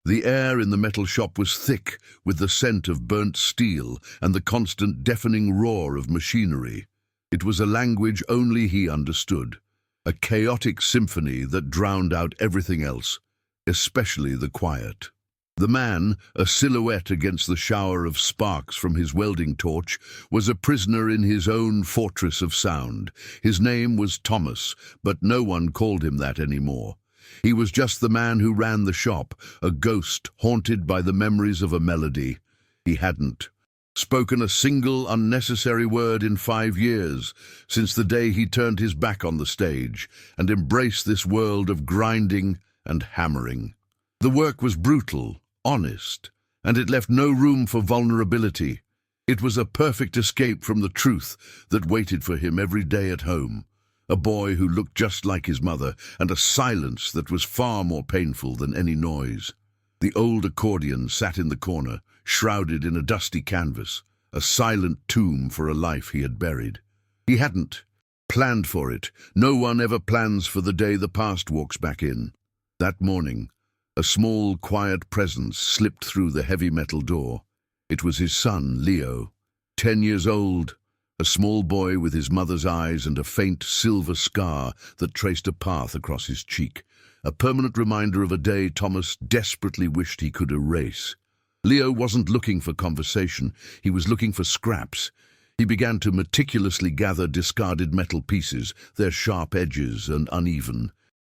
The air in the metal shop was thick with the scent of burnt steel and the constant deafening roar of machinery. It was a language only he understood, a chaotic symphony that drowned out everything else, especially the quiet. The man, a silhouette against the shower of sparks from his welding torch, was a prisoner in his own fortress of sound. His name was Thomas, but no one called him that anymore. He was just the man who ran the shop, a ghost haunted by the memories of a melody. He hadn't spoken a single unnecessary word in 5 years, since the day he turned his back on the stage and embraced this world of grinding and hammering. The work was brutal, honest, and it left no room for vulnerability. It was a perfect escape from the truth that waited for him every day at home. A boy who looked just like his mother, and a silence that was far more painful than any noise. The old accordion sat in the corner, shrouded in a dusty canvas, a silent tomb for a life he had buried. He hadn't planned for it. No one ever plans for the day the past walks back in. That morning, a small, quiet presence slipped through the heavy metal door. It was his son, Leo, 10 years old, a small boy with his mother's eyes and a faint silver scar that traced a path across his cheek, a permanent reminder of a day Thomas desperately wished he could erase. Leo wasn't looking for conversation, he was looking for scraps. He began to meticulously gather discarded metal pieces, their sharp edges and uneven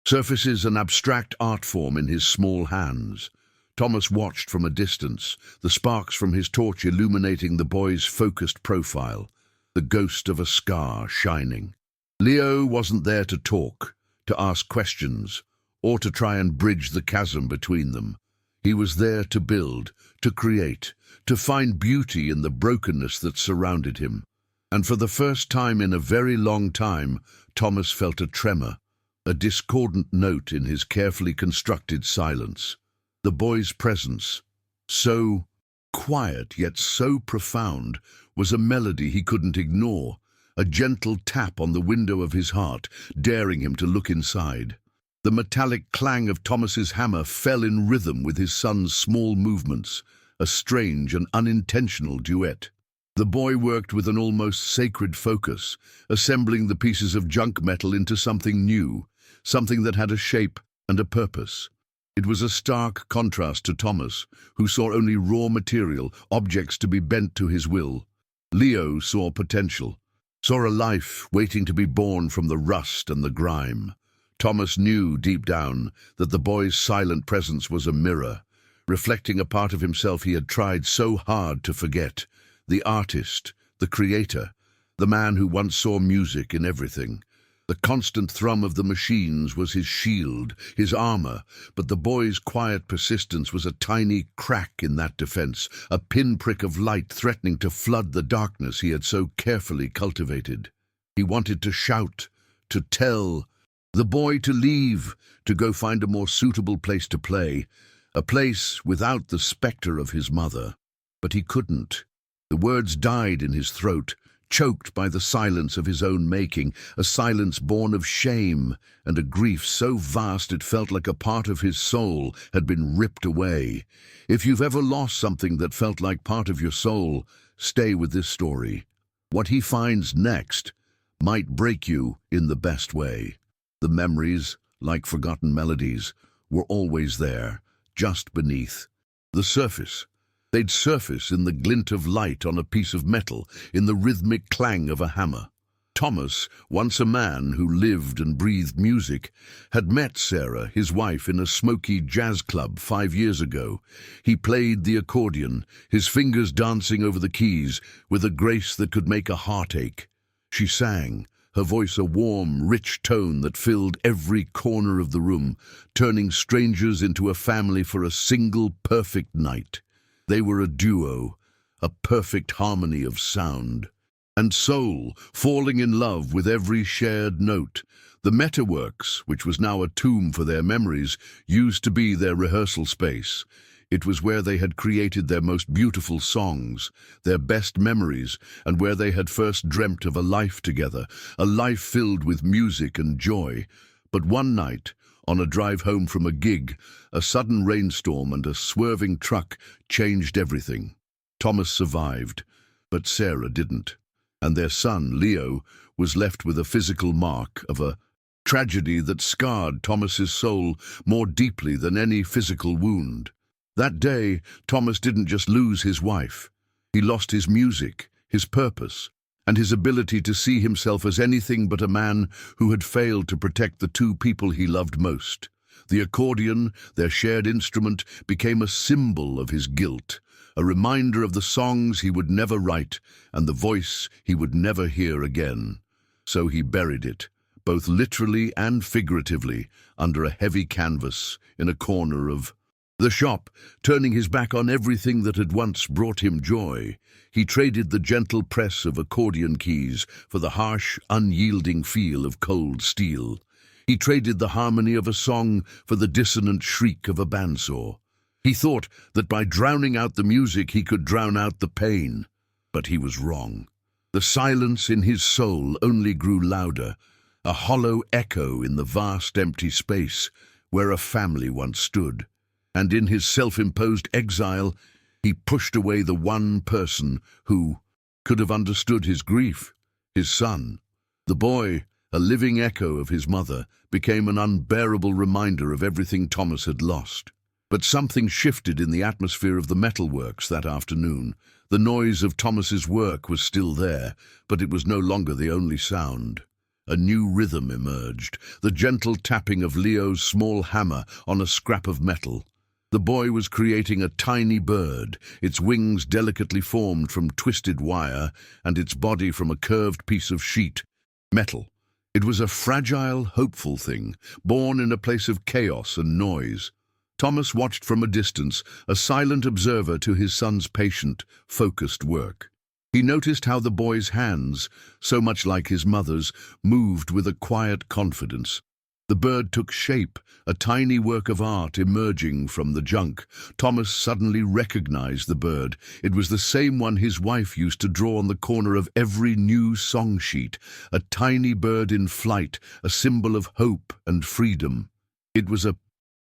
surfaces, an abstract art form in his small hands. Thomas watched from a distance, the sparks from his torch illuminating the boy's focused profile, the ghost of a scar shining. Leo wasn't there to talk, to ask questions, or to try and bridge the chasm between them. He was there to build, to create, to find beauty in the brokenness that surrounded him. And for the first time in a very long time, Thomas felt a tremor, a discordant note in his carefully constructed silence. The boy's presence, so quiet yet so profound, was a melody he couldn't ignore, a gentle tap on the window of his heart, daring him to look inside. The metallic clang of Thomas's hammer fell in rhythm with his son's small movements, a strange and unintentional duet. The boy worked with an almost sacred focus, assembling the pieces of junk metal into something new, something that had a shape and a purpose. It was a stark contrast to Thomas, who saw only raw material, objects to be bent to his will. Leo saw potential, saw a life waiting to be born from the rust and the grime. Thomas knew deep down that the boy's silent presence was a mirror, reflecting a part of himself he had tried so hard to forget. The artist, the creator, the man who once saw music in everything. The constant thrum of the machines was his shield, his armor, but the boy's quiet persistence was a tiny crack in that defense, a pinprick of light threatening to flood the darkness he had so carefully cultivated. He wanted to shout, to tell the boy to leave, to go find a more suitable place to play, a place without the specter of his mother. But he couldn't. The words died in his throat, choked by the silence of his own making, a silence born of shame and a grief so vast it felt like a part of his soul had been ripped away. If you've ever lost something that felt like part of your soul, stay with this story. What he finds next might break you in the best way. The memories, like forgotten melodies, were always there, just beneath the surface. They'd surface in the glint of light on a piece of metal, in the rhythmic clang of a hammer. Thomas, once a man who lived and breathed music, had met Sarah, his wife, in a smoky jazz club 5 years ago. He played the accordion, his fingers dancing over the keys, with a grace that could make a heart ache. She sang, her voice a warm, rich tone that filled every corner of the room, turning strangers into a family for a single perfect night. They were a duo, a perfect harmony of sound and soul, falling in love with every shared note. The Metaworks, which was now a tomb for their memories, used to be their rehearsal space. It was where they had created their most beautiful songs, their best memories, and where they had first dreamt of a life together, a life filled with music and joy. But one night, On a drive home from a gig, a sudden rainstorm and a swerving truck changed everything. Thomas survived, but Sarah didn't, and their son, Leo, was left with a physical mark of a tragedy that scarred Thomas's soul more deeply than any physical wound. That day, Thomas didn't just lose his wife. He lost his music, his purpose, and his ability to see himself as anything but a man who had failed to protect the two people he loved most. The accordion, their shared instrument, became a symbol of his guilt, a reminder of the songs he would never write and the voice he would never hear again. So he buried it, both literally and figuratively, under a heavy canvas in a corner of the shop, turning his back on everything that had once brought him joy. He traded the gentle press of accordion keys for the harsh, unyielding feel of cold steel. He traded the harmony of a song for the dissonant shriek of a bandsaw. He thought that by drowning out the music he could drown out the pain. But he was wrong. The silence in his soul only grew louder, a hollow echo in the vast empty space where a family once stood. And in his self-imposed exile, he pushed away the one person who could have understood his grief, his son. The boy, a living echo of his mother, became an unbearable reminder of everything Thomas had lost. But something shifted in the atmosphere of the metalworks that afternoon. The noise of Thomas's work was still there, but it was no longer the only sound. A new rhythm emerged, the gentle tapping of Leo's small hammer on a scrap of metal. The boy was creating a tiny bird, its wings delicately formed from twisted wire and its body from a curved piece of sheet metal. It was a fragile, hopeful thing, born in a place of chaos and noise. Thomas watched from a distance, a silent observer to his son's patient, focused work. He noticed how the boy's hands, so much like his mother's, moved with a quiet confidence. The bird took shape, a tiny work of art emerging from the junk. Thomas suddenly recognized the bird. It was the same one his wife used to draw on the corner of every new song sheet, a tiny bird in flight, a symbol of hope and freedom. It was a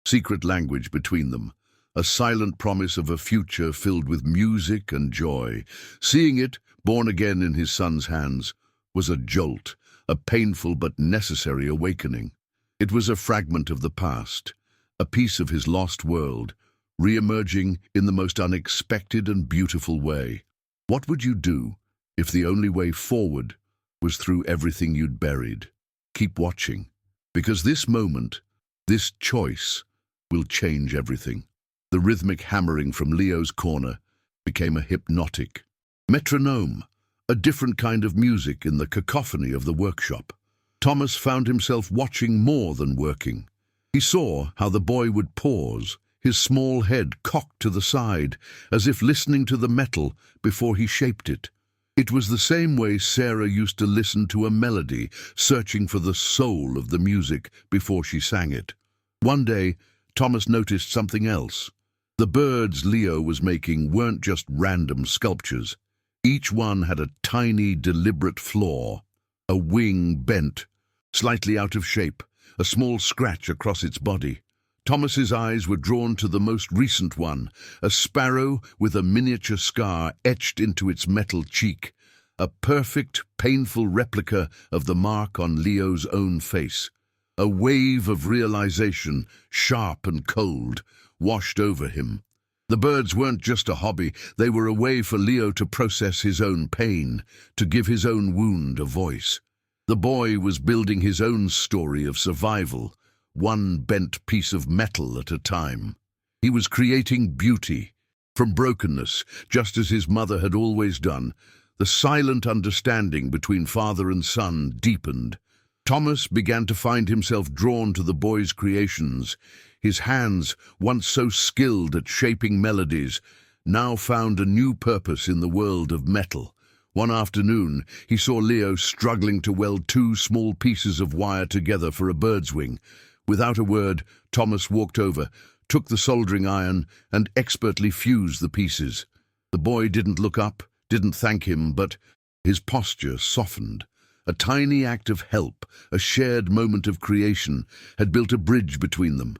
secret language between them, a silent promise of a future filled with music and joy. Seeing it, born again in his son's hands, was a jolt, a painful but necessary awakening. It was a fragment of the past, a piece of his lost world, re-emerging in the most unexpected and beautiful way. What would you do if the only way forward was through everything you'd buried? Keep watching, because this moment, this choice, will change everything. The rhythmic hammering from Leo's corner became a hypnotic metronome, a different kind of music in the cacophony of the workshop. Thomas found himself watching more than working. He saw how the boy would pause, his small head cocked to the side, as if listening to the metal before he shaped it. It was the same way Sarah used to listen to a melody, searching for the soul of the music before she sang it. One day, Thomas noticed something else. The birds Leo was making weren't just random sculptures. Each one had a tiny, deliberate flaw, a wing bent, slightly out of shape, a small scratch across its body. Thomas's eyes were drawn to the most recent one, a sparrow with a miniature scar etched into its metal cheek, a perfect, painful replica of the mark on Leo's own face. A wave of realization, sharp and cold, washed over him. The birds weren't just a hobby, they were a way for Leo to process his own pain, to give his own wound a voice. The boy was building his own story of survival, one bent piece of metal at a time. He was creating beauty from brokenness, just as his mother had always done. The silent understanding between father and son deepened. Thomas began to find himself drawn to the boy's creations. His hands, once so skilled at shaping melodies, now found a new purpose in the world of metal. One afternoon, he saw Leo struggling to weld two small pieces of wire together for a bird's wing. Without a word, Thomas walked over, took the soldering iron, and expertly fused the pieces. The boy didn't look up, didn't thank him, but his posture softened. A tiny act of help, a shared moment of creation, had built a bridge between them.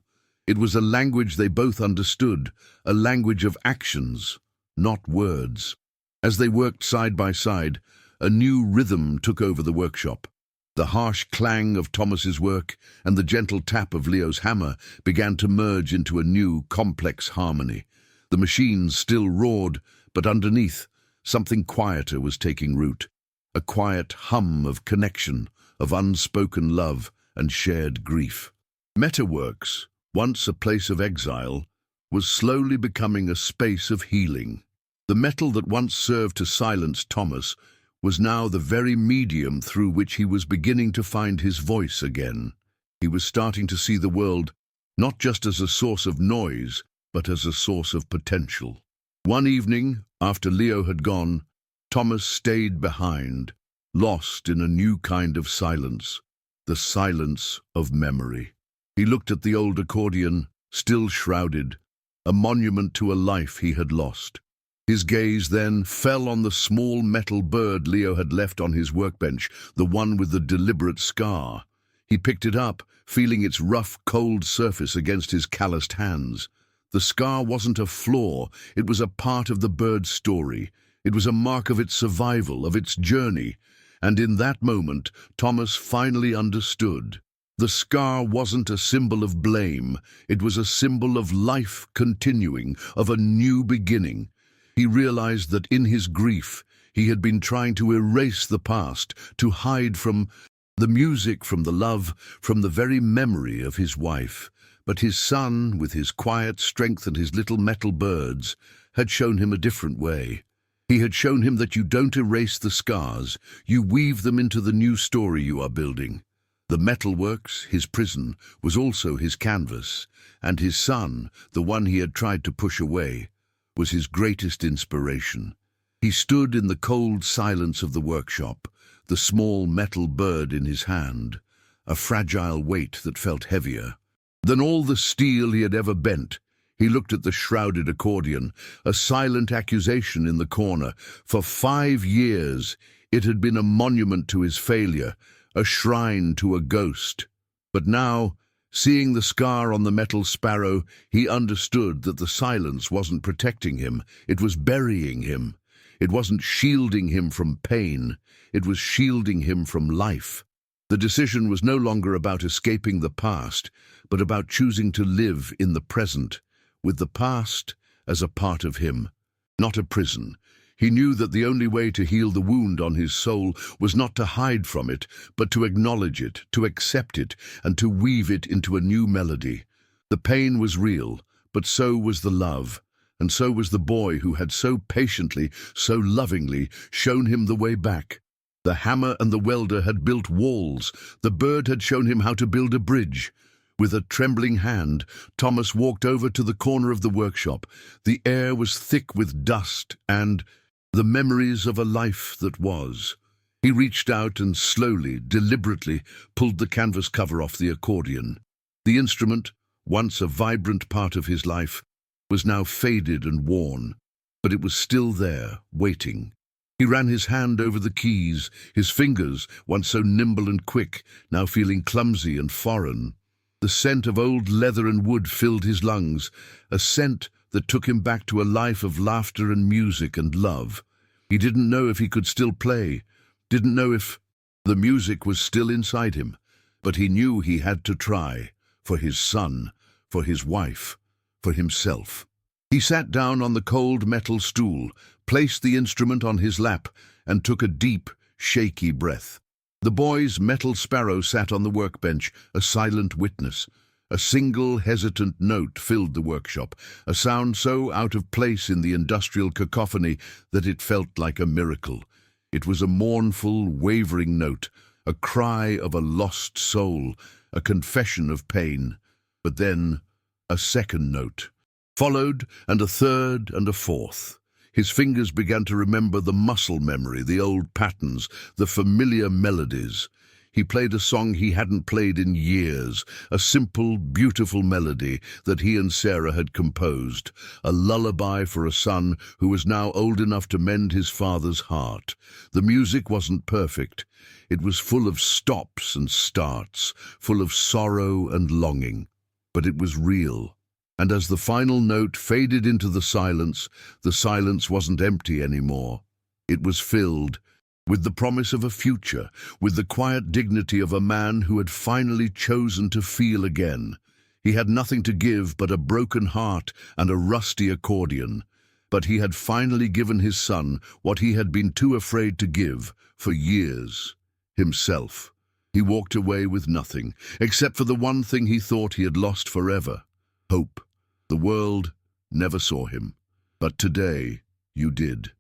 It was a language they both understood, a language of actions, not words. As they worked side by side, a new rhythm took over the workshop. The harsh clang of Thomas's work and the gentle tap of Leo's hammer began to merge into a new, complex harmony. The machines still roared, but underneath, something quieter was taking root. A quiet hum of connection, of unspoken love and shared grief. Metaworks, once a place of exile, was slowly becoming a space of healing. The metal that once served to silence Thomas was now the very medium through which he was beginning to find his voice again. He was starting to see the world not just as a source of noise, but as a source of potential. One evening, after Leo had gone, Thomas stayed behind, lost in a new kind of silence, the silence of memory. He looked at the old accordion, still shrouded, a monument to a life he had lost. His gaze then fell on the small metal bird Leo had left on his workbench, the one with the deliberate scar. He picked it up, feeling its rough, cold surface against his calloused hands. The scar wasn't a flaw, it was a part of the bird's story. It was a mark of its survival, of its journey. And in that moment, Thomas finally understood. The scar wasn't a symbol of blame, it was a symbol of life continuing, of a new beginning. He realized that in his grief, he had been trying to erase the past, to hide from the music, from the love, from the very memory of his wife. But his son, with his quiet strength and his little metal birds, had shown him a different way. He had shown him that you don't erase the scars, you weave them into the new story you are building. The metalworks, his prison, was also his canvas, and his son, the one he had tried to push away, was his greatest inspiration. He stood in the cold silence of the workshop, the small metal bird in his hand, a fragile weight that felt heavier than all the steel he had ever bent. He looked at the shrouded accordion, a silent accusation in the corner. For 5 years, it had been a monument to his failure, a shrine to a ghost. But now, seeing the scar on the metal sparrow, he understood that the silence wasn't protecting him, it was burying him. It wasn't shielding him from pain, it was shielding him from life. The decision was no longer about escaping the past, but about choosing to live in the present, with the past as a part of him, not a prison. He knew that the only way to heal the wound on his soul was not to hide from it, but to acknowledge it, to accept it, and to weave it into a new melody. The pain was real, but so was the love, and so was the boy who had so patiently, so lovingly shown him the way back. The hammer and the welder had built walls. The bird had shown him how to build a bridge. With a trembling hand, Thomas walked over to the corner of the workshop. The air was thick with dust and the memories of a life that was. He reached out and slowly, deliberately, pulled the canvas cover off the accordion. The instrument, once a vibrant part of his life, was now faded and worn, but it was still there, waiting. He ran his hand over the keys, his fingers, once so nimble and quick, now feeling clumsy and foreign. The scent of old leather and wood filled his lungs, a scent that took him back to a life of laughter and music and love. He didn't know if he could still play, didn't know if the music was still inside him, but he knew he had to try, for his son, for his wife, for himself. He sat down on the cold metal stool, placed the instrument on his lap, and took a deep, shaky breath. The boy's metal sparrow sat on the workbench, a silent witness. A single hesitant note filled the workshop, a sound so out of place in the industrial cacophony that it felt like a miracle. It was a mournful, wavering note, a cry of a lost soul, a confession of pain. But then, a second note followed, and a third and a fourth. His fingers began to remember the muscle memory, the old patterns, the familiar melodies. He played a song he hadn't played in years, a simple, beautiful melody that he and Sarah had composed, a lullaby for a son who was now old enough to mend his father's heart. The music wasn't perfect. It was full of stops and starts, full of sorrow and longing, but it was real. And as the final note faded into the silence wasn't empty anymore. It was filled with the promise of a future, with the quiet dignity of a man who had finally chosen to feel again. He had nothing to give but a broken heart and a rusty accordion, but he had finally given his son what he had been too afraid to give for years: himself. He walked away with nothing, except for the one thing he thought he had lost forever: hope. The world never saw him, but today you did.